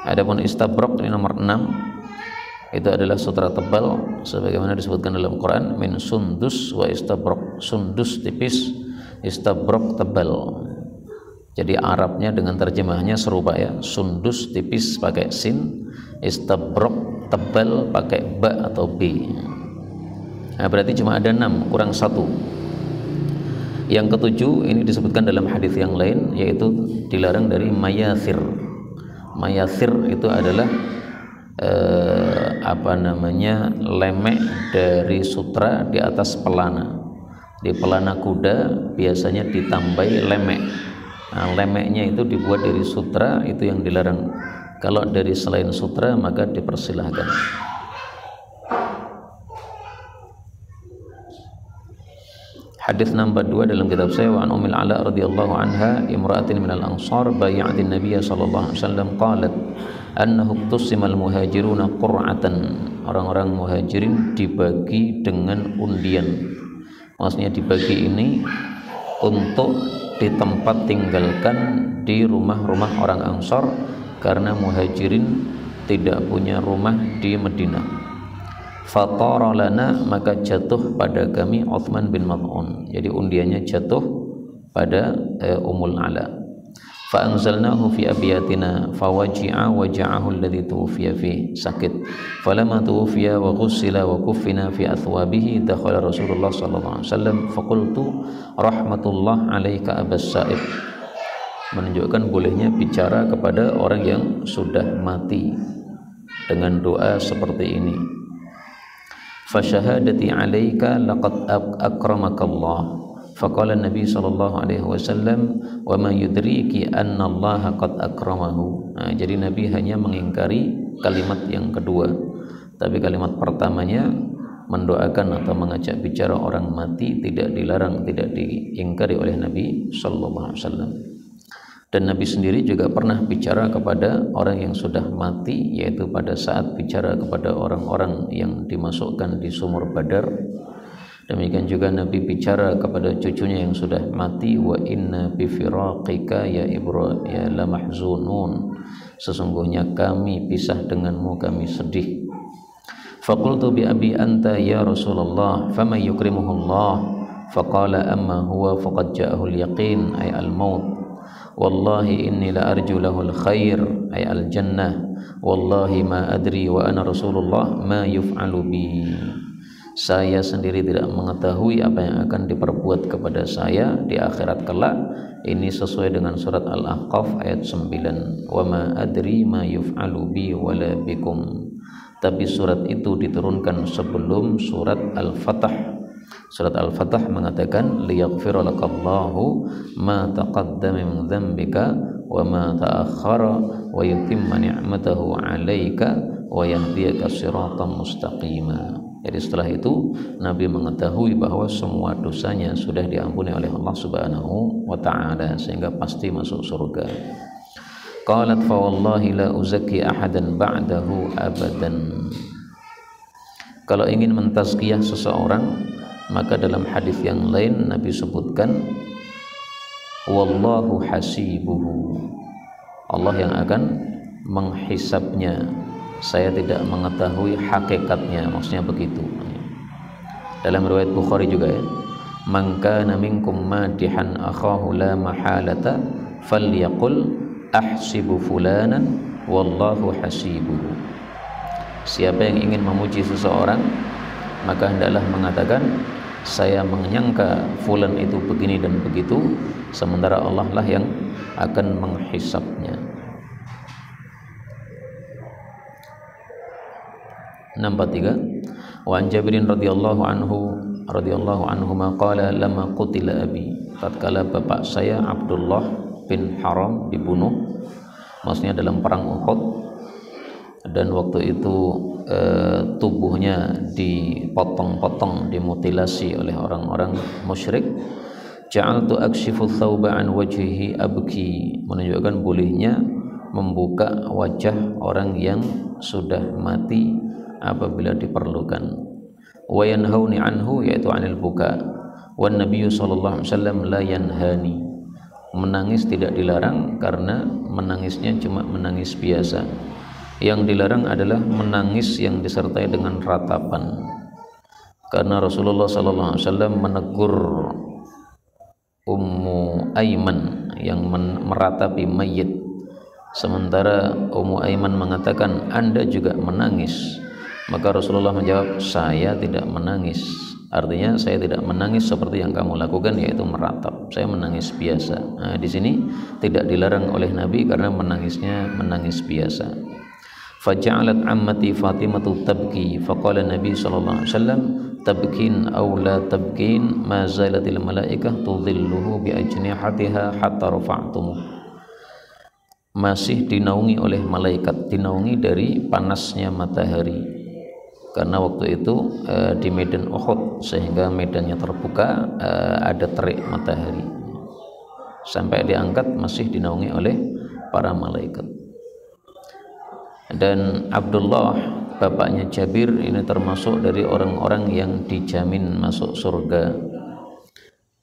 Adapun istabraq ini nomor 6, itu adalah sutra tebal sebagaimana disebutkan dalam Quran, min sundus wa istabraq. Sundus tipis, istabraq tebal. Jadi Arabnya dengan terjemahnya serupa ya, sundus tipis pakai sin, istabraq tebal pakai ba atau b. Nah, berarti cuma ada 6 kurang 1. Yang ketujuh ini disebutkan dalam hadis yang lain, yaitu dilarang dari mayathir. Mayathir itu adalah lemek dari sutra di atas pelana. Di pelana kuda biasanya ditambahi lemek. Nah, lemeknya itu dibuat dari sutra, itu yang dilarang. Kalau dari selain sutra maka dipersilahkan. Hadis nomor 2 dalam kitab saya, wa an Ummul Ala radhiyallahu anha imra'atin minal ansar bay'atin Nabiy sallallahu alaihi wasallam qalat annahu tusimal muhajiruna qur'atan. Orang-orang muhajirin dibagi dengan undian. Maksudnya dibagi ini untuk di tempat tinggalkan di rumah-rumah orang Ansar, karena muhajirin tidak punya rumah di Madinah. Fatara lana, maka jatuh pada kami Uthman bin Maz'un. Jadi undiannya jatuh pada Ummul Ala. Fa anzalnahu fi abiyatina fawaji'a waja'ahu alladhi tuwfiya fi, sakit. Falamma tuwfiya wa ghussila wa kuffina fi athwabihi dakhala Rasulullah sallallahu alaihi wasallam faqultu rahmatullah alaika Abas Sa'ib. menunjukkan bolehnya bicara kepada orang yang sudah mati dengan doa seperti ini. Fasyahadati 'alaika laqad akramakallah. Faqala Nabi sallallahu alaihi wasallam, "Wa ma yudriki anna Allah qad akramahu." Nah, jadi Nabi hanya mengingkari kalimat yang kedua. Tapi kalimat pertamanya mendoakan atau mengajak bicara orang mati tidak dilarang, tidak diingkari oleh Nabi sallallahu alaihi wasallam. Dan Nabi sendiri juga pernah bicara kepada orang yang sudah mati, yaitu pada saat bicara kepada orang-orang yang dimasukkan di sumur Badar. Demikian juga Nabi bicara kepada cucunya yang sudah mati, wa inna bi firaqika ya Ibrahim ya la mahzunun, sesungguhnya kami pisah denganmu kami sedih. Faqultu bi abi anta ya Rasulullah fama yukrimuhullah, faqala amma huwa faqad ja'ahu al-yaqin ay al-maut, wallahi inni la arju lahu al-khair ay al-jannah, wallahi ma adri wa ana Rasulullah ma yuf'alu bi. Saya sendiri tidak mengetahui apa yang akan diperbuat kepada saya di akhirat kelak. Ini sesuai dengan surat Al-Ahqaf ayat 9. Wa ma adri ma yuf'alu bi wala bikum. Tapi surat itu diturunkan sebelum surat Al-Fatah. Surat Al-Fatah mengatakan liyaghfira lakallahu ma taqaddama min dzambika wa ma ta'akhkhara wa yutimma ni'matahu 'alaika wa yahdiyaka siratan mustaqima. Jadi setelah itu Nabi mengetahui bahwa semua dosanya sudah diampuni oleh Allah Subhanahu wa taala sehingga pasti masuk surga. Qalat fa wallahi la uzakki ahadan ba'dahu abadan. Kalau ingin mentazkiyah seseorang, maka dalam hadis yang lain Nabi sebutkan wallahu hasibuhu, Allah yang akan menghisabnya, saya tidak mengetahui hakikatnya, maksudnya begitu. Dalam riwayat Bukhari juga ya, man kana minkum madihan akhahu la mahalata falyaqul ahsibu fulanan wallahu hasibuhu. Siapa yang ingin memuji seseorang, maka hendaklah mengatakan saya menyangka fulan itu begini dan begitu, sementara Allah lah yang akan menghisabnya. 63. Wa an Jabirin radhiyallahu anhu maqala lama qutila abi, tatkala bapak saya Abdullah bin Haram dibunuh, maksudnya dalam perang Uhud, dan waktu itu tubuhnya dipotong-potong, dimutilasi oleh orang-orang musyrik. Ja'altu akshifu thawba an wajhihi abki, menunjukkan bolehnya membuka wajah orang yang sudah mati apabila diperlukan. Wa yanhauni anhu, yaitu anil buka. Wan nabiyyu sallallahu alaihi wasallam la yanhani, menangis tidak dilarang karena menangisnya cuma menangis biasa. Yang dilarang adalah menangis yang disertai dengan ratapan, karena Rasulullah sallallahu alaihi wasallam menegur Ummu Aiman yang meratapi mayit, sementara Ummu Aiman mengatakan Anda juga menangis. Maka Rasulullah menjawab, saya tidak menangis. Artinya saya tidak menangis seperti yang kamu lakukan, yaitu meratap. Saya menangis biasa. Nah, di sini tidak dilarang oleh Nabi karena menangisnya menangis biasa. Faja'alat ammati Fatimatu tabki, faqala Nabi sallallahu alaihi wasallam, tabkin aw la tabkin, ma zalatil malaikah tudhilluhu bi ajnihatiha hatta rafa'tumuh. Masih dinaungi oleh malaikat, dinaungi dari panasnya matahari. Karena waktu itu di medan Uhud, sehingga medannya terbuka, ada terik matahari, sampai diangkat masih dinaungi oleh para malaikat. Dan Abdullah bapaknya Jabir ini termasuk dari orang-orang yang dijamin masuk surga,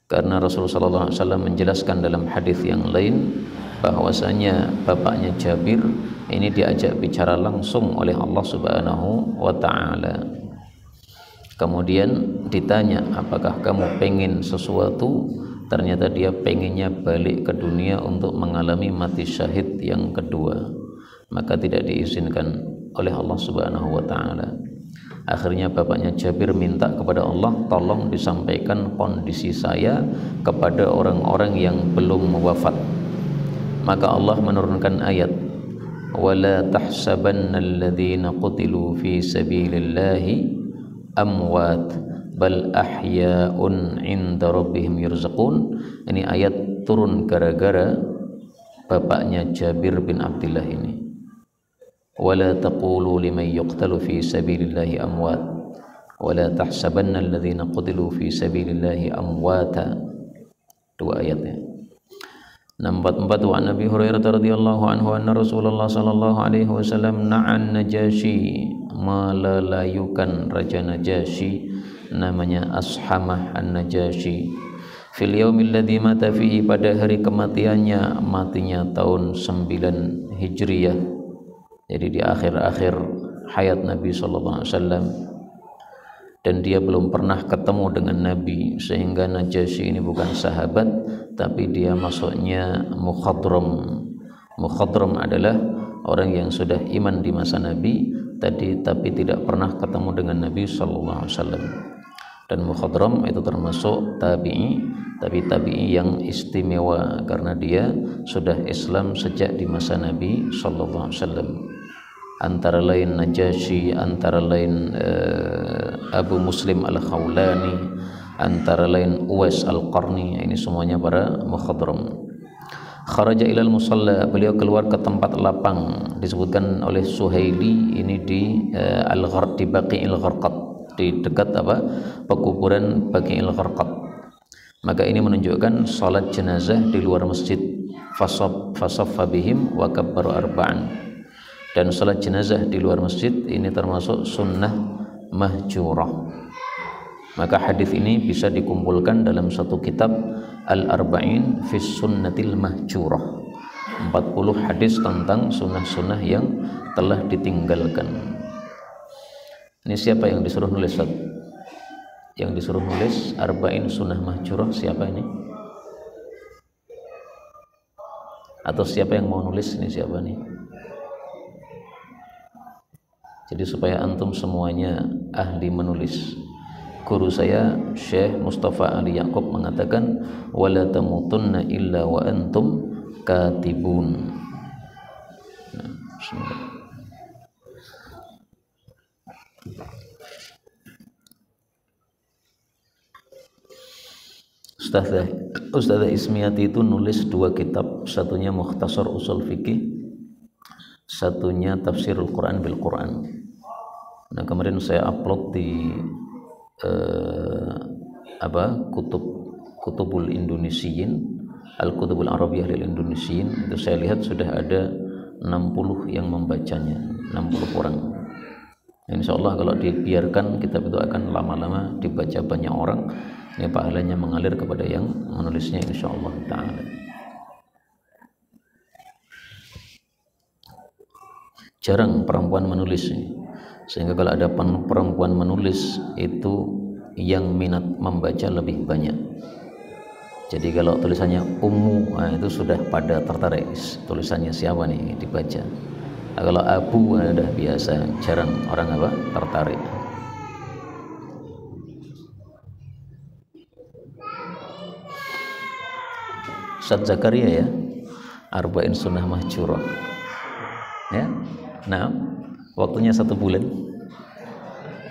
karena Rasulullah SAW menjelaskan dalam hadis yang lain bahwasanya bapaknya Jabir ini diajak bicara langsung oleh Allah Subhanahu wa taala. Kemudian ditanya, apakah kamu pengen sesuatu? Ternyata dia pengennya balik ke dunia untuk mengalami mati syahid yang kedua, maka tidak diizinkan oleh Allah Subhanahu wa taala. Akhirnya bapaknya Jabir minta kepada Allah, tolong disampaikan kondisi saya kepada orang-orang yang belum wafat. maka Allah menurunkan ayat wala tahsabannal ladzina qutilu fi sabilillahi amwat bal ahya'un 'inda rabbihim yurzaqun. Ini ayat turun gara-gara bapaknya Jabir bin Abdullah ini. Wala taqulu liman yuqtalu fi sabilillahi amwat wala tahsabannal ladzina qutilu fi sabilillahi amwata. Dua ayatnya. Nomor 4, wa Nabi Hurairah radhiyallahu anhu anna Rasulullah sallallahu alaihi wasallam na'an Najasyi, melalayukan Raja Najasyi namanya Ashamah an-Najasyi, fil yaumil ladzi mata fihi, pada hari kematiannya, matinya tahun 9 Hijriyah. Jadi di akhir-akhir hayat Nabi sallallahu alaihi wasallam, dan dia belum pernah ketemu dengan Nabi, sehingga Najasyi ini bukan sahabat, tapi dia masuknya mukhadram. Mukhadram adalah orang yang sudah iman di masa Nabi tapi tidak pernah ketemu dengan Nabi sallallahu alaihi wasallam. Dan mukhadram itu termasuk tabi'i, tapi tabi'i yang istimewa karena dia sudah Islam sejak di masa Nabi sallallahu alaihi wasallam. Antara lain Najasyi, antara lain Abu Muslim al-Khawlani, antara lain Uwais al-Qarni, ini semuanya para mukhadram. Kharaja ilal musalla, beliau keluar ke tempat lapang, disebutkan oleh Suhaili ini di al-Gharq, di Baqi'il Gharqad, di dekat pekuburan Baqi'il Gharqad. Maka ini menunjukkan salat jenazah di luar masjid. Fasaffa bihim wa kabbaru arba'an. Dan salat jenazah di luar masjid ini termasuk sunnah mahjurah. Maka hadis ini bisa dikumpulkan dalam satu kitab Al-Arba'in fi Sunnatil Mahjurah, 40 hadis tentang sunnah-sunnah yang telah ditinggalkan. Ini siapa yang disuruh nulis, Ustaz? Yang disuruh nulis Arba'in Sunnah Mahjurah siapa ini? Atau siapa yang mau nulis ini, siapa nih? Jadi supaya antum semuanya ahli menulis. Guru saya Syekh Mustafa Ali Yaqub mengatakan wala tamutunna illa wa antum katibun. Ustazah Ismiati itu nulis 2 kitab, satunya Mukhtasar Usul Fikih, satunya Tafsirul Quran bil Quran. Nah, kemarin saya upload di Kutubul Indonesiyin, Al-Kutubul Arabiyah lil Indonesiyin, itu saya lihat sudah ada 60 yang membacanya, 60 orang. Insyaallah kalau dibiarkan kitab itu akan lama-lama dibaca banyak orang. Ini pahalanya mengalir kepada yang menulisnya insyaallah taala. Jarang perempuan menulis, sehingga kalau ada perempuan menulis itu yang minat membaca lebih banyak. Jadi kalau tulisannya Ummu, nah itu sudah pada tertarik, tulisannya siapa nih dibaca. Nah, kalau Abu udah biasa, jarang orang tertarik. Ustaz Zakaria ya, Arba'in Sunnah Mahjurah ya. Nah, waktunya 1 bulan.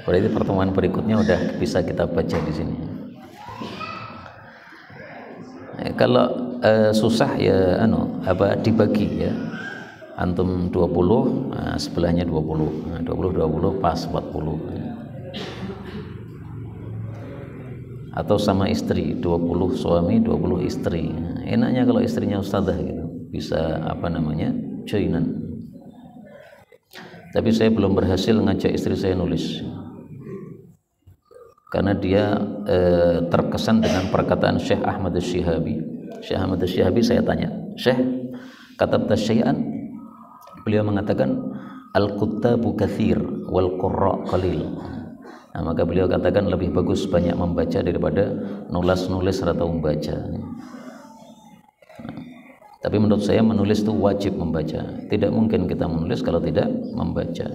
Berarti pertemuan berikutnya udah bisa kita baca di sini. Kalau susah ya dibagi ya. Antum 20, sebelahnya 20. 20 pas 40. Atau sama istri, 20 suami, 20 istri. Enaknya kalau istrinya ustadzah gitu, bisa joinan. Tapi saya belum berhasil ngajak istri saya nulis, karena dia terkesan dengan perkataan Syekh Ahmad Asy-Syihabi. Syekh Ahmad Asy-Syihabi saya tanya, Syekh, katabta syai'an? Beliau mengatakan al-kuttabu katsir wal qurra qalil. Nah, maka beliau katakan lebih bagus banyak membaca daripada nulis atau membaca. Tapi menurut saya menulis itu wajib membaca. Tidak mungkin kita menulis kalau tidak membaca.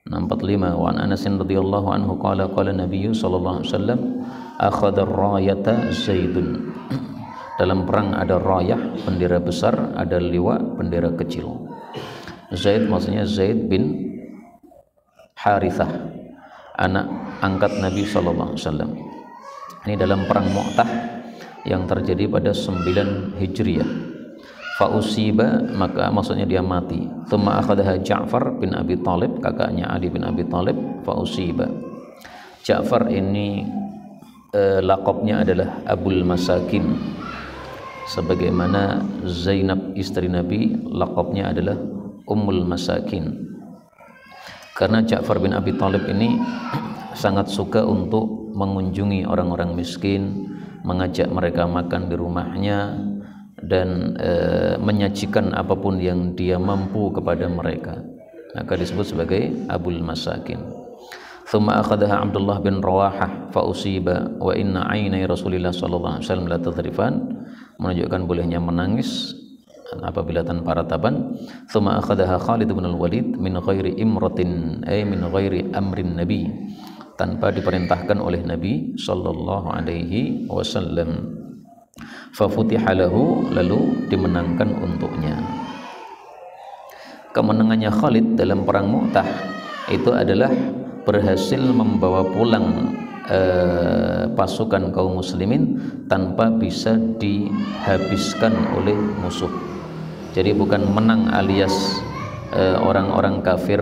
45, wa an Anas radhiyallahu anhu qala Nabi sallallahu alaihi wasallam akhadha ar-rayata Zaidun Dalam perang ada rayah, bendera besar, ada liwa, bendera kecil. Zaid maksudnya Zaid bin Harithah, anak angkat Nabi sallallahu alaihi wasallam. Ini dalam perang Mu'tah yang terjadi pada 9 Hijriah. Fa usiba, maka maksudnya dia mati. Tsumma akhadaha Ja'far bin Abi Thalib, kakaknya Ali bin Abi Thalib, fa usiba. Ja'far ini laqabnya adalah Abul Masakin, sebagaimana Zainab istri Nabi laqabnya adalah Ummul Masakin. Karena Ja'far bin Abi Thalib ini sangat suka untuk mengunjungi orang-orang miskin, mengajak mereka makan di rumahnya, dan menyajikan apapun yang dia mampu kepada mereka, maka disebut sebagai Abul Masakin. Thumma akhadaha Abdullah bin Rawahah fa usiba wa inna aynai Rasulillah sallallahu alaihi wasallam la tadrifan, menunjukkan bolehnya menangis apabila tanpa rataban. Thumma akhadaha Khalid bin al-Walid min ghairi imratin, ay min ghairi amrin nabi, tanpa diperintahkan oleh Nabi sallallahu alaihi wasallam. Fa futiha lahu, lalu dimenangkan untuknya. Kemenangannya Khalid dalam perang Mu'tah itu adalah berhasil membawa pulang pasukan kaum muslimin tanpa bisa dihabiskan oleh musuh. Jadi bukan menang alias orang-orang kafir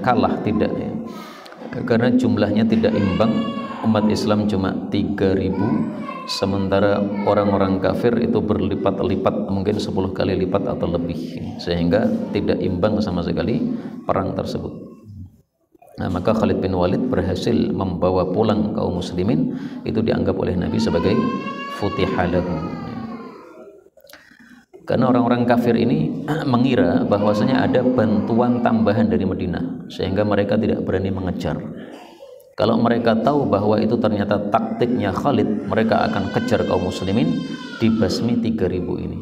kalah, tidak ya. Karena jumlahnya tidak imbang, umat Islam cuma 3.000, sementara orang-orang kafir itu berlipat-lipat, mungkin 10 kali lipat atau lebih, sehingga tidak imbang sama sekali perang tersebut. Nah, maka Khalid bin Walid berhasil membawa pulang kaum muslimin, itu dianggap oleh Nabi sebagai futihalahu. Karena orang-orang kafir ini mengira bahwasanya ada bantuan tambahan dari Madinah, sehingga mereka tidak berani mengejar. Kalau mereka tahu bahwa itu ternyata taktiknya Khalid, mereka akan kejar kaum muslimin, dibasmi 3.000 ini.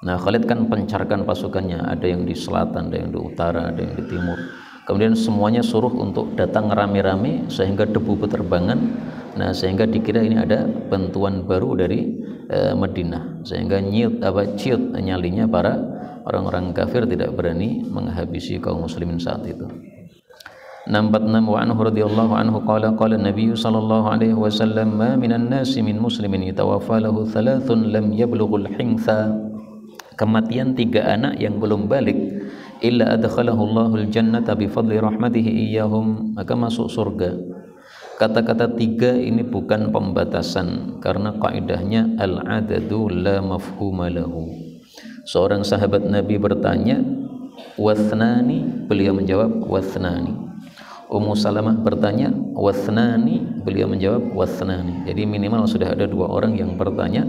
Nah, Khalid kan pencarkan pasukannya, ada yang di selatan, ada yang di utara, ada yang di timur. Kemudian semuanya suruh untuk datang rame-rame sehingga debu beterbangan. Nah, sehingga dikira ini ada bantuan baru dari Madinah, sehingga ciut nyalinya para orang-orang kafir tidak berani menghabisi kaum muslimin saat itu. 46 wa anhu radhiyallahu anhu qala Nabi sallallahu alaihi wasallam ma minan nasi min muslimin yatawaffa lahu thalathun lam yablughul hintha. Kematian 3 anak yang belum balik, illa adkhalahu Allahul jannata bi fadli rahmatihi iyyahum, maka masuk surga. Kata-kata 3 ini bukan pembatasan, karena kaidahnya al-adadu la mafhuma lahu. Seorang sahabat Nabi bertanya, wathnani, beliau menjawab wathnani. Ummu Salamah bertanya, wathnani, beliau menjawab wathnani. Jadi minimal sudah ada 2 orang yang bertanya.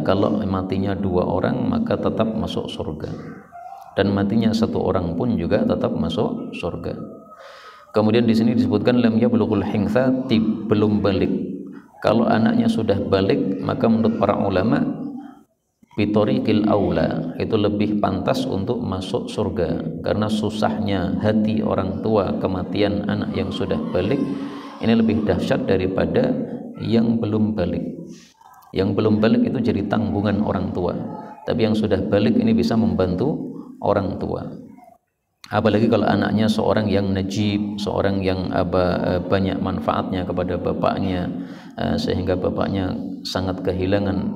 Kalau matinya 2 orang maka tetap masuk surga, dan matinya 1 orang pun juga tetap masuk surga. Kemudian di sini disebutkan lam yablughul hintha, belum balik. Kalau anaknya sudah balik, maka menurut para ulama bitoriqil aula, itu lebih pantas untuk masuk surga, karena susahnya hati orang tua kematian anak yang sudah balik ini lebih dahsyat daripada yang belum balik. Yang belum balik itu jadi tanggungan orang tua, tapi yang sudah balik ini bisa membantu orang tua. Apalagi kalau anaknya seorang yang najib, seorang yang banyak manfaatnya kepada bapaknya, sehingga bapaknya sangat kehilangan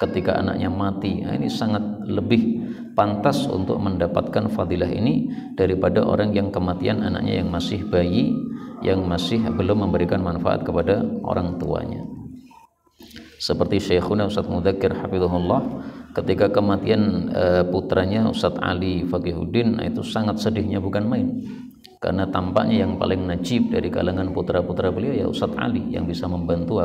ketika anaknya mati. Nah, ini sangat lebih pantas untuk mendapatkan fadilah ini daripada orang yang kematian anaknya yang masih bayi, yang masih belum memberikan manfaat kepada orang tuanya. Seperti Syekhuna Ustaz Mudzakkir hafizahullah, ketika kematian putranya Ustaz Ali Faqihuddin, itu sangat sedihnya bukan main, karena tampaknya yang paling najib dari kalangan putra-putra beliau ya Ustaz Ali, yang bisa membantu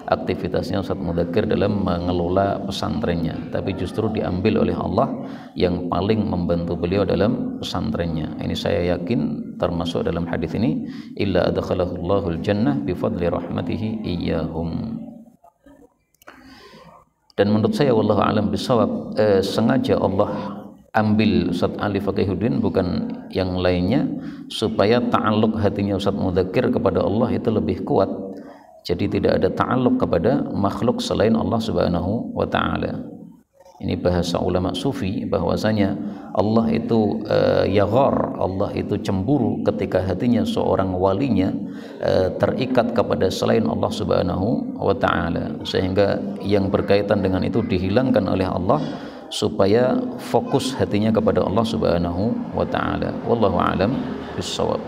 aktivitasnya Ustaz Mudzakkir dalam mengelola pesantrennya, tapi justru diambil oleh Allah yang paling membantu beliau dalam pesantrennya. Ini saya yakin termasuk dalam hadis ini, illa adkhalahu Allahul jannah bi fadli rahmatihi iyyahum. Dan menurut saya wallahu alam bisawab, sengaja Allah ambil Ustaz Ali Faqihuddin bukan yang lainnya, supaya ta'alluq hatinya Ustaz Mudzakkir kepada Allah itu lebih kuat, Jadi tidak ada ta'alluq kepada makhluk selain Allah Subhanahu wa taala. Ini bahasa ulama sufi bahwasanya Allah itu yaghar, Allah itu cemburu ketika hatinya seorang walinya terikat kepada selain Allah Subhanahu wa taala, sehingga yang berkaitan dengan itu dihilangkan oleh Allah supaya fokus hatinya kepada Allah Subhanahu wa taala. Wallahu a'lam bissawab.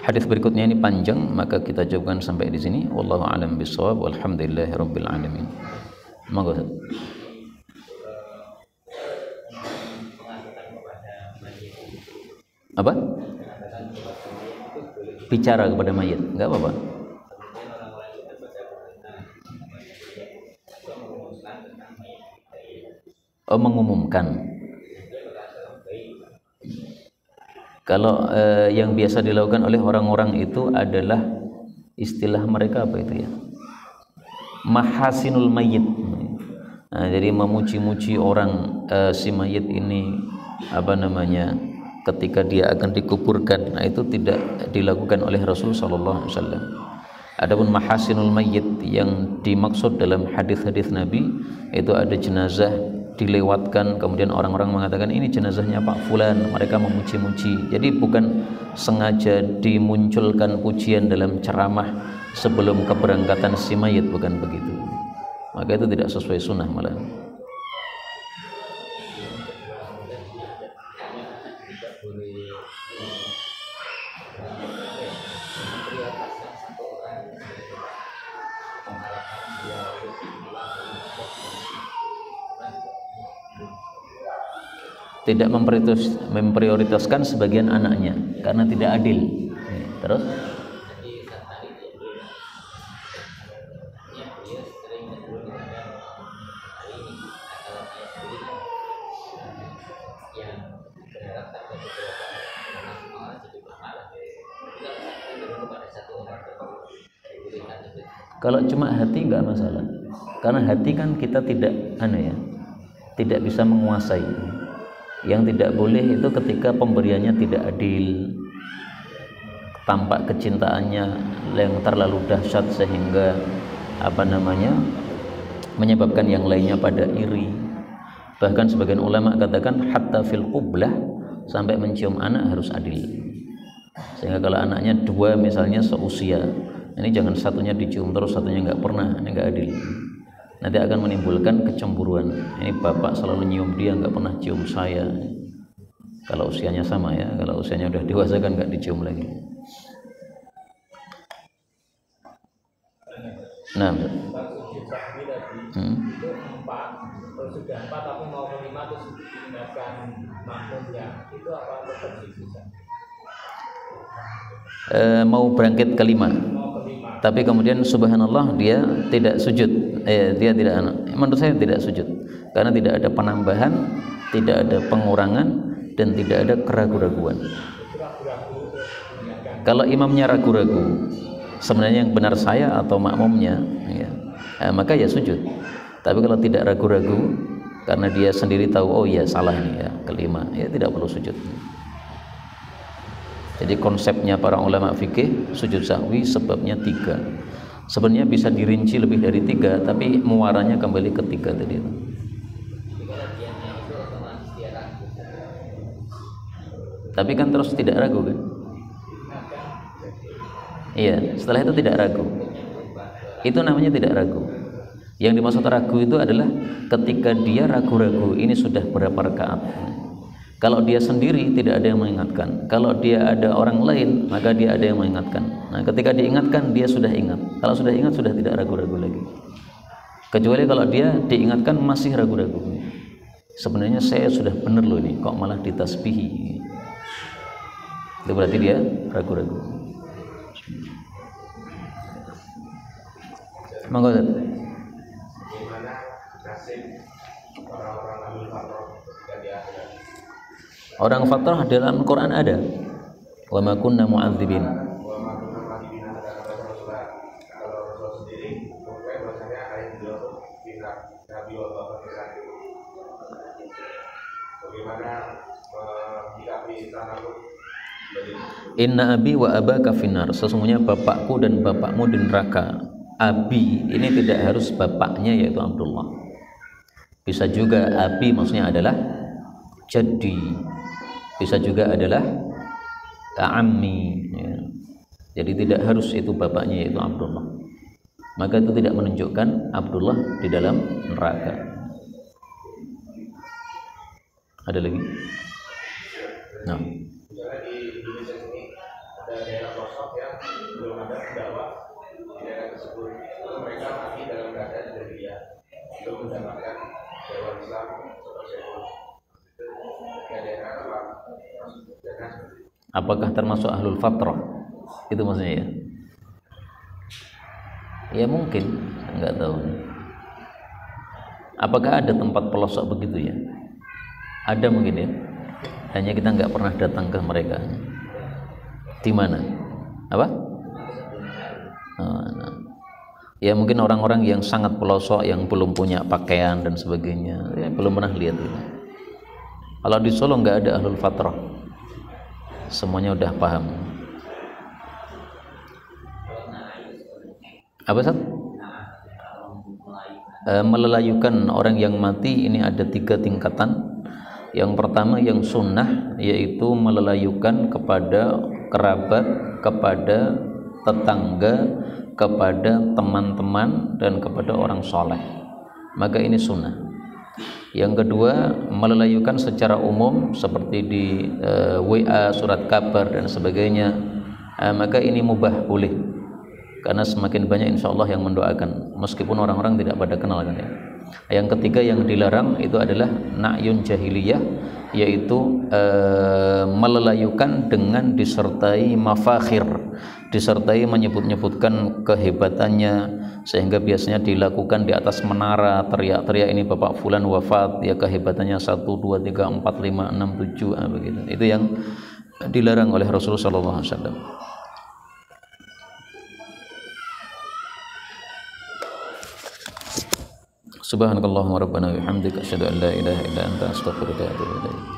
Hadis berikutnya ini panjang, maka kita jawabkan sampai di sini. Wallahu a'lam bissawab. Walhamdulillahirabbil alamin. Monggo. Apa? Bicara kepada mayit, enggak apa-apa. Oh, mengumumkan. Kalau yang biasa dilakukan oleh orang-orang itu adalah istilah mereka apa itu ya? Mahasinul mayyit. Nah, jadi memuji-muji orang si mayit ini apa namanya ketika dia akan dikuburkan. Nah, itu tidak dilakukan oleh Rasul sallallahu alaihi wasallam. Adapun mahasinul mayyit yang dimaksud dalam hadis-hadis Nabi itu ada jenazah dilewatkan, kemudian orang-orang mengatakan ini jenazahnya Pak Fulan, mereka memuji-muji. Jadi bukan sengaja dimunculkan pujian dalam ceramah sebelum keberangkatan si mayit, bukan begitu. Maka itu tidak sesuai sunnah malah. Tidak memprioritaskan sebagian anaknya karena tidak adil. Terus kalau cuma hati nggak masalah, karena hati kan kita tidak bisa menguasai. Yang tidak boleh itu ketika pemberiannya tidak adil, tampak kecintaannya yang terlalu dahsyat sehingga menyebabkan yang lainnya pada iri. Bahkan sebagian ulama katakan hatta fil qublah, sampai mencium anak harus adil. Sehingga kalau anaknya dua misalnya seusia, ini jangan satunya dicium terus satunya nggak pernah, ini nggak adil. Nanti akan menimbulkan kecemburuan. Ini bapak selalu nyium dia, nggak pernah cium saya. Kalau usianya sama ya, kalau usianya udah dewasa kan nggak dicium lagi. Nah, sudah 4 tapi mau ke 5 terus ditinggalkan makmumnya, itu apa tetap bisa? Mau berangkat ke 5. Tapi kemudian subhanallah dia tidak sujud. Dia tidak, menurut saya tidak sujud. Karena tidak ada penambahan, tidak ada pengurangan, dan tidak ada keraguan-raguan. Kalau imamnya ragu-ragu, sebenarnya yang benar saya atau makmumnya, ya, maka ya sujud. Tapi kalau tidak ragu-ragu, karena dia sendiri tahu, oh ya salah nih ya, kelima, ya tidak perlu sujud. Jadi konsepnya para ulama fikih sujud sahwi sebabnya 3. Sebenarnya bisa dirinci lebih dari 3, tapi muaranya kembali ke 3 tadi. Tapi kan terus tidak ragu kan? Iya, setelah itu tidak ragu. Itu namanya tidak ragu. Yang dimaksud ragu itu adalah ketika dia ragu-ragu ini sudah berapa rakaat. Kalau dia sendiri tidak ada yang mengingatkan. Kalau dia ada orang lain, maka dia ada yang mengingatkan. Nah, ketika diingatkan dia sudah ingat. Kalau sudah ingat sudah tidak ragu-ragu lagi. Kecuali kalau dia diingatkan masih ragu-ragu. Sebenarnya saya sudah benar loh ini, kok malah ditasbihi. Itu berarti dia ragu-ragu. Monggo. Bagaimana nasib orang-orang ahli fatrah ketika di akhirat? Orang fatrah dalam Quran ada. Wa ma kunna mu'adzibin. Wa ma kunna mu'adzibin kata Rasulullah. Kalau Rasul sendiri mengklaim bahwasanya ayat beliau itu pihak Nabi wa bapak. Bagaimana menyikapi tanakut Inna abi wa abaka finnar, sesungguhnya bapakku dan bapakmu di neraka. Abi ini tidak harus bapaknya yaitu Abdullah, bisa juga abi maksudnya adalah jadi, bisa juga adalah ammi ya. Jadi tidak harus itu bapaknya yaitu Abdullah, maka itu tidak menunjukkan Abdullah di dalam neraka. Ada lagi? Nah, Misalnya di Indonesia ini ada daerah pelosok yang belum ada dakwah di daerah tersebut, lalu mereka mati dalam keadaan jahiliyah belum mendapatkan dakwah Islam seperti itu. Ada daerah apa? Daerah apakah termasuk ahlul fatrah? Itu maksudnya ya? Ya mungkin, nggak tahu. Apakah ada tempat pelosok begitu ya? Ada mungkin ya. Hanya kita nggak pernah datang ke mereka. Di mana? Apa? Nah. Ya mungkin orang-orang yang sangat pelosok, yang belum punya pakaian dan sebagainya, ya, belum pernah lihat itu. Kalau di Solo nggak ada ahlul fatrah, semuanya udah paham. Apa Sat? Melelayukan orang yang mati ini ada 3 tingkatan. Yang pertama yang sunnah, yaitu melelayukan kepada kerabat, kepada tetangga, kepada teman-teman, dan kepada orang soleh. Maka ini sunnah. Yang kedua, melelayukan secara umum seperti di WA, surat kabar dan sebagainya. Maka ini mubah, boleh. Karena semakin banyak insya Allah yang mendoakan, meskipun orang-orang tidak pada kenal kan ya. Yang ketiga yang dilarang itu adalah na'yun jahiliyah, yaitu melelayukan dengan disertai mafakhir, disertai menyebut-nyebutkan kehebatannya, sehingga biasanya dilakukan di atas menara, teriak-teriak ini Bapak Fulan wafat, ya kehebatannya 1, 2, 3, 4, 5, 6, 7 begitu. Itu yang dilarang oleh Rasulullah SAW. Subhanakallahumma rabbana wa bihamdika asyhadu an la ilaha illa anta astaghfiruka wa atubu ilaik.